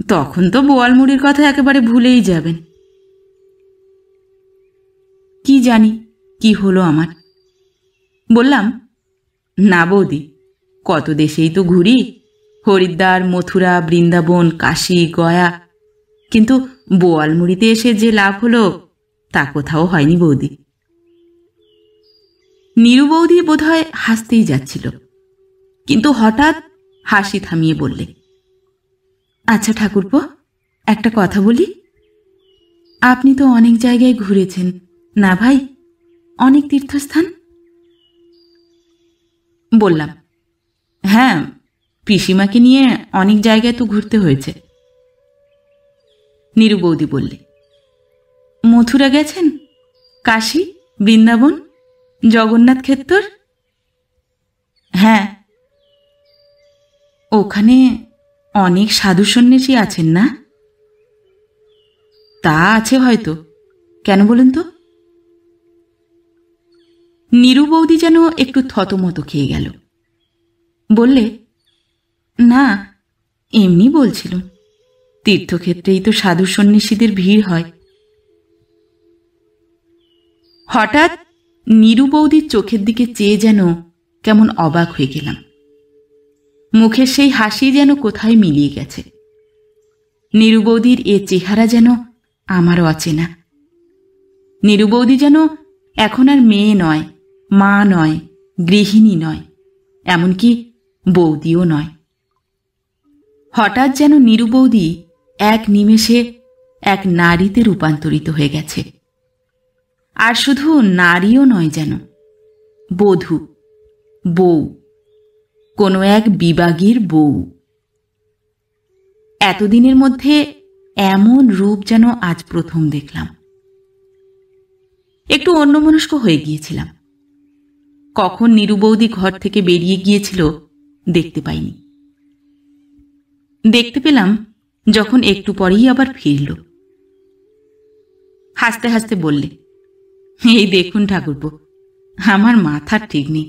তখন তো বোয়ালমুড়ির কথা একেবারে ভুলেই যাবেন। কি জানি কি হলো আমার। বললাম, না বৌদি, কত দেশেই তো ঘুরি, হরিদ্বার, মথুরা, বৃন্দাবন, কাশী, গয়া, কিন্তু বোয়ালমুড়িতে এসে যে লাভ হলো তা কোথাও হয়নি বৌদি। নীরু বৌদি বোধহয় হাসতেই যাচ্ছিল, কিন্তু হঠাৎ হাসি থামিয়ে বললে, আচ্ছা ঠাকুরপো, একটা কথা বলি। আপনি তো অনেক জায়গায় ঘুরেছেন না ভাই, অনেক তীর্থস্থান? বললাম, হ্যাঁ, পিসিমাকে নিয়ে অনেক জায়গায় তো ঘুরতে হয়েছে। নীরু বৌদি বললে, মথুরা গেছেন? কাশী, বৃন্দাবন, জগন্নাথ ক্ষেত্র? হ্যাঁ। ওখানে অনেক সাধু সন্ন্যাসী আছেন না? তা আছে হয়তো, কেন বলুন তো? নীরু বৌদি যেন একটু থতমত খেয়ে গেল। বললে, না, এমনি বলছিলাম, তীর্থক্ষেত্রেই তো সাধু সন্ন্যাসীদের ভিড় হয়। হঠাৎ নীরু বৌদির চোখের দিকে চেয়ে যেন কেমন অবাক হয়ে গেলাম। মুখের সেই হাসি যেন কোথায় মিলিয়ে গেছে। নীরু বৌদির এ চেহারা যেন আমারও অচেনা। নীরু বৌদি যেন এখন আর মেয়ে নয়, মা নয়, গৃহিণী নয়, এমনকি বৌদিও নয়। হঠাৎ যেন নীরু বৌদি এক নিমেষে এক নারীতে রূপান্তরিত হয়ে গেছে। আর শুধু নারীও নয়, যেন বধূ, বউ, কোনো এক বিবাগীর বউ। এতদিনের মধ্যে এমন রূপ যেন আজ প্রথম দেখলাম। একটু অন্যমনস্ক হয়ে গিয়েছিলাম। কখন নীরু বৌদি ঘর থেকে বেরিয়ে গিয়েছিল দেখতে পাইনি। দেখতে পেলাম যখন একটু পরেই আবার ফিরল। হাসতে হাসতে বললে, এই দেখুন ঠাকুরপো, আমার মাথার ঠিক নেই,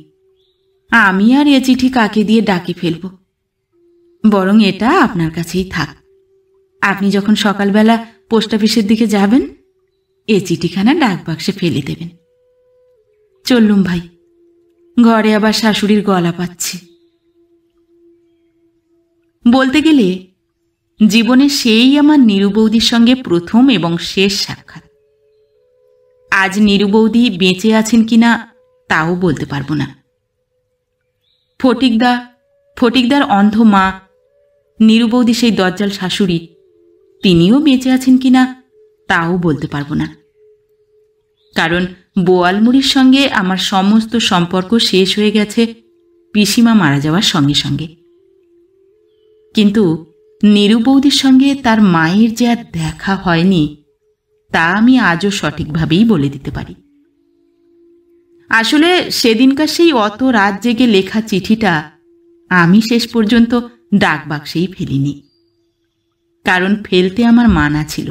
আমি আর এ চিঠি কাকে দিয়ে ডাকি ফেলব। বরং এটা আপনার কাছেই থাক। আপনি যখন সকালবেলা পোস্ট অফিসের দিকে যাবেন, এ চিঠিখানা ডাকবাক্সে ফেলে দেবেন। চললুম ভাই, ঘরে আবার শাশুড়ির গলা পাচ্ছি। বলতে গেলে জীবনে সেই আমার নীরু বৌদির সঙ্গে প্রথম এবং শেষ সাক্ষাৎ। আজ নীরু বৌদি বেঁচে আছেন কিনা তাও বলতে পারবো না। ফটিকদার অন্ধ মা, নীরু বৌদি সেই দজ্জাল শাশুড়ি, তিনিও বেঁচে আছেন কিনা তাও বলতে পারবো না। কারণ বোয়ালমুড়ির সঙ্গে আমার সমস্ত সম্পর্ক শেষ হয়ে গেছে পিসিমা মারা যাওয়ার সঙ্গে সঙ্গে। কিন্তু নীরু বৌদির সঙ্গে তার মায়ের যে আর দেখা হয়নি তা আমি আজও সঠিকভাবেই বলে দিতে পারি। আসলে সেদিনকার সেই অত রাত জেগে লেখা চিঠিটা আমি শেষ পর্যন্ত ডাকবাক্সেই ফেলিনি। কারণ ফেলতে আমার মানা ছিল,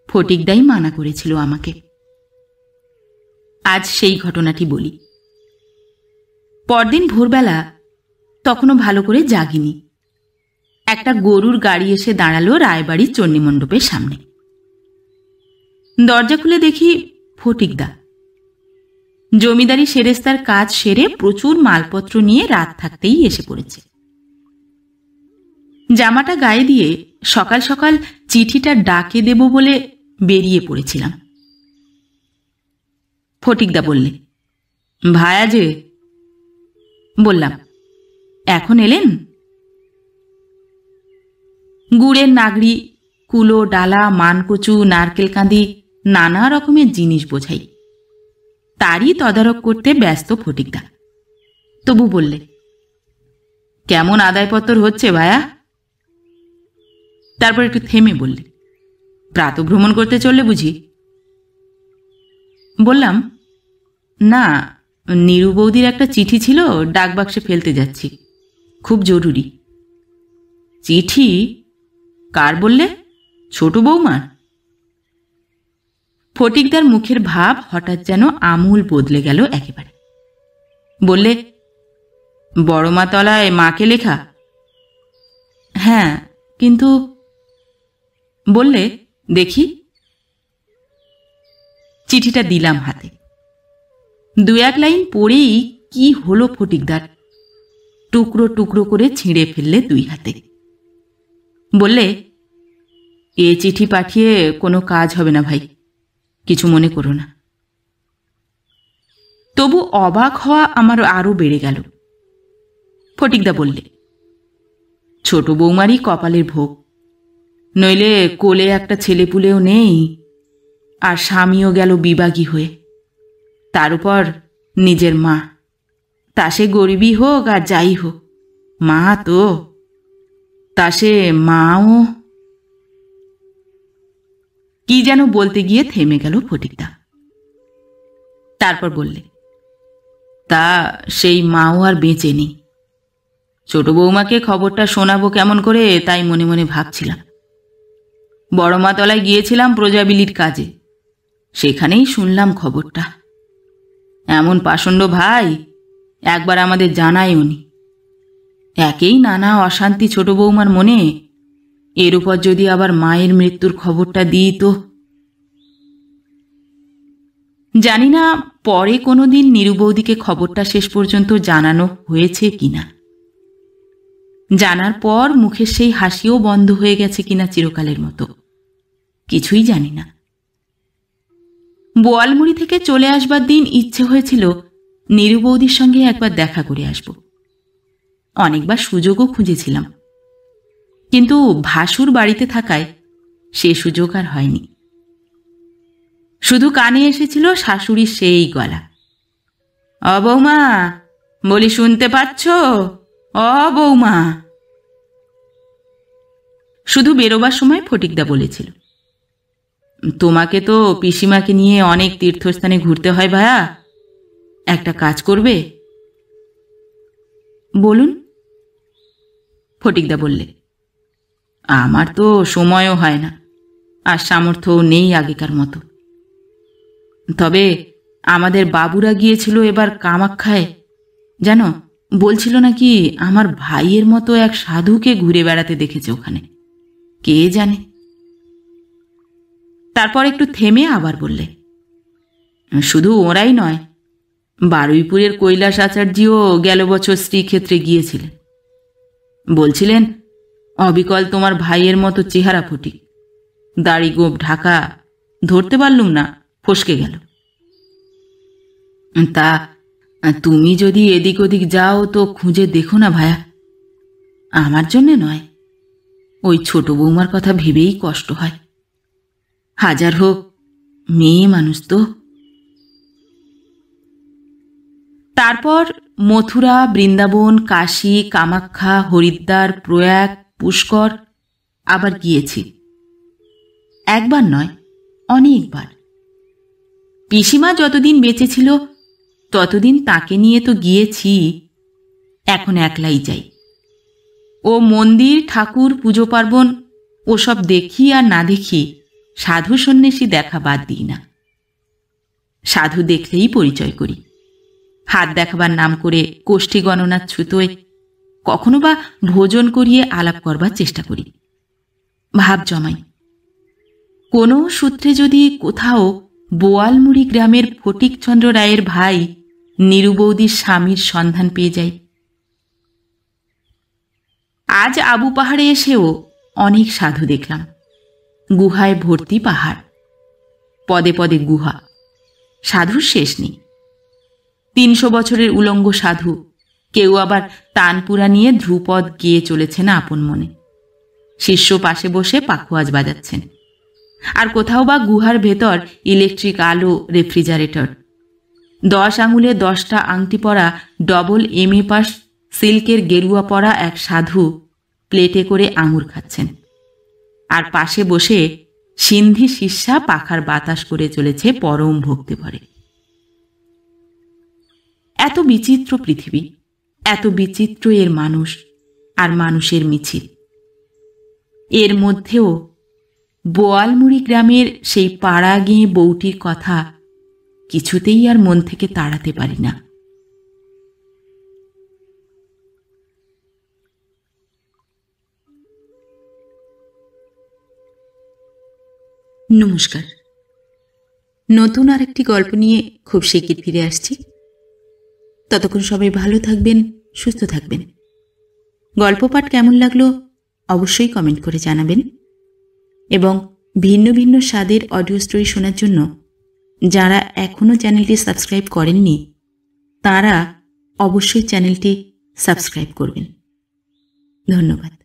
ফটিকদাই মানা করেছিল আমাকে। আজ সেই ঘটনাটি বলি। পরদিন ভোরবেলা, তখনও ভালো করে জাগিনি, একটা গরুর গাড়ি এসে দাঁড়ালো রায়বাড়ির চণ্ডীমণ্ডপের সামনে। দরজা খুলে দেখি ফটিকদা। জমিদারি সেরেস্তার কাজ সেরে প্রচুর মালপত্র নিয়ে রাত থাকতেই এসে পড়েছে। জামাটা গায়ে দিয়ে সকাল সকাল চিঠিটা ডাকে দেব বলে বেরিয়ে পড়েছিলাম। ফটিকদা বললে, ভায়া যে? বললাম, এখন এলেন? গুড়ের নাগড়ি, কুলো, ডালা, মানকচু, নারকেল কাঁদি, নানা রকমের জিনিস বোঝাই। তারই তদারক করতে ব্যস্ত ফটিকদা। তবু বললে, কেমন আদায়পত্র হচ্ছে ভায়া? তারপর একটু থেমে বললে, প্রাতভ্রমণ করতে চললে বুঝি? বললাম, না, নীরু বৌদির একটা চিঠি ছিল, ডাকবাক্সে ফেলতে যাচ্ছি, খুব জরুরি। চিঠি? কার বললে? ছোট বৌমার? ফটিকদার মুখের ভাব হঠাৎ যেন আমূল বদলে গেল একেবারে। বললে, বড়মাতলায় মাকে লেখা? হ্যাঁ, কিন্তু। বললে, দেখি। চিঠিটা দিলাম হাতে। 2-1 লাইন পড়েই কি হলো ফটিকদার, টুকরো টুকরো করে ছিঁড়ে ফেললে 2 হাতে। বললে, এ চিঠি পাঠিয়ে কোনো কাজ হবে না ভাই, কিছু মনে করো না। তবু অবাক হওয়া আমার আরও বেড়ে গেল। ফটিকদা বললে, ছোট বৌমারই কপালের ভোগ, নইলে কোলে একটা ছেলেপুলেও নেই, আর স্বামীও গেল বিবাগী হয়ে, তার উপর নিজের মা, তা সে গরিবই হোক আর যাই হোক, মা তো, তা সে মাও। কি যেন বলতে গিয়ে থেমে গেল ফটিকদা। তারপর বললে, তা সেই মাও আর বেঁচে নেই। ছোট বৌমাকে খবরটা শোনাবো কেমন করে তাই মনে মনে ভাবছিলাম। বড়মাতলায় গিয়েছিলাম প্রজাবিলির কাজে, সেখানেই শুনলাম খবরটা। এমন পাষণ্ড ভাই একবার আমাদের জানায়ও নি। একেই নানা অশান্তি ছোট বৌমার মনে, এর উপর যদি আবার মায়ের মৃত্যুর খবরটা দিই তো। জানি না পরে কোনোদিন নীরু বৌদিকে খবরটা শেষ পর্যন্ত জানানো হয়েছে কিনা। জানার পর মুখের সেই হাসিও বন্ধ হয়ে গেছে কিনা চিরকালের মতো, কিছুই জানি না। বোয়ালমুড়ি থেকে চলে আসবার দিন ইচ্ছে হয়েছিল নীরু বৌদির সঙ্গে একবার দেখা করে আসব। অনেকবার সুযোগও খুঁজেছিলাম, কিন্তু ভাসুর বাড়িতে থাকায় সে সুযোগ আর হয়নি। শুধু কানে এসেছিল শাশুড়ির সেই গলা, অ বৌমা, বলি শুনতে পাচ্ছ? অ বৌমা। শুধু বেরোবার সময় ফটিকদা বলেছিল, তোমাকে তো পিসিমাকে নিয়ে অনেক তীর্থস্থানে ঘুরতে হয় ভায়া, একটা কাজ করবে? বলুন। ফটিকদা বললে, আমার তো সময়ও হয় না, আর সামর্থ্যও নেই আগেকার মতো। তবে আমাদের বাবুরা গিয়েছিল এবার কামাখ্যায়, জানো, বলছিল নাকি আমার ভাইয়ের মতো এক সাধুকে ঘুরে বেড়াতে দেখেছে ওখানে, কে জানে। তারপর একটু থেমে আবার বললে, শুধু ওরাই নয়, বারুইপুরের কৈলাস আচার্যিও গেল বছর শ্রীক্ষেত্রে গিয়েছিলেন। বলছিলেন, অবিকল তোমার ভাইয়ের মতো চেহারা ফটিক, দাড়ি গোঁফ ঢাকা, ধরতে পারলুম না, ফসকে গেল। তা তুমি যদি এদিক ওদিক যাও তো খুঁজে দেখো না ভায়া, আমার জন্যে নয়, ওই ছোট বৌমার কথা ভেবেই কষ্ট হয়। হাজার হোক মেয়ে মানুষ তো। তারপর মথুরা, বৃন্দাবন, কাশী, কামাখ্যা, হরিদ্বার, প্রয়াগ, পুষ্কর আবার গিয়েছি। একবার নয়, অনেকবার। পিসিমা যতদিন বেঁচে ছিল ততদিন তাকে নিয়ে তো গিয়েছি, এখন একলাই যাই। ও মন্দির, ঠাকুর, পুজো পার্বণ ওসব দেখি আর না দেখি সাধু সন্ন্যাসী দেখা বাদ দিই না। সাধু দেখলেই পরিচয় করি, হাত দেখাবার নাম করে কোষ্ঠী গণনার ছুতোয় কখনো বা ভোজন করিয়ে আলাপ করবার চেষ্টা করি, ভাব জমাই। কোনো সূত্রে যদি কোথাও বোয়ালমুড়ি গ্রামের ফটিকচন্দ্র রায়ের ভাই নীরু বৌদির স্বামীর সন্ধান পেয়ে যাই। আজ আবু পাহাড়ে এসেও অনেক সাধু দেখলাম, গুহায় ভর্তি পাহাড়, পদে পদে গুহা, সাধুর শেষ নেই। 300 বছরের উলঙ্গ সাধু, কেউ আবার তানপুরা নিয়ে ধ্রুপদ গিয়ে চলেছেন আপন মনে, শিষ্য পাশে বসে পাখোয়াজ বাজাচ্ছেন। আর কোথাও বা গুহার ভেতর ইলেকট্রিক আলো, রেফ্রিজারেটর, 10 আঙুলে 10টা আংটি পরা ডবল এমএ পাস সিল্কের গেরুয়া পরা এক সাধু প্লেটে করে আঙুর খাচ্ছেন, আর পাশে বসে সিন্ধি শিষ্যা পাখার বাতাস করে চলেছে পরম ভক্তি ভরে। এত বিচিত্র পৃথিবী, এত বিচিত্র এর মানুষ আর মানুষের মিছিল। এর মধ্যেও বোয়ালমুড়ি গ্রামের সেই পাড়া গেঁয়ে বউটির কথা কিছুতেই আর মন থেকে তাড়াতে পারি না। নমস্কার। নতুন আরেকটি গল্প নিয়ে খুব শিগগির ফিরে আসছি। ততক্ষণ সবাই ভালো থাকবেন, সুস্থ থাকবেন। গল্প পাঠ কেমন লাগলো অবশ্যই কমেন্ট করে জানাবেন এবং ভিন্ন ভিন্ন স্বাদের অডিও স্টোরি শোনার জন্য যারা এখনও চ্যানেলটি সাবস্ক্রাইব করেননি তারা অবশ্যই চ্যানেলটি সাবস্ক্রাইব করবেন। ধন্যবাদ।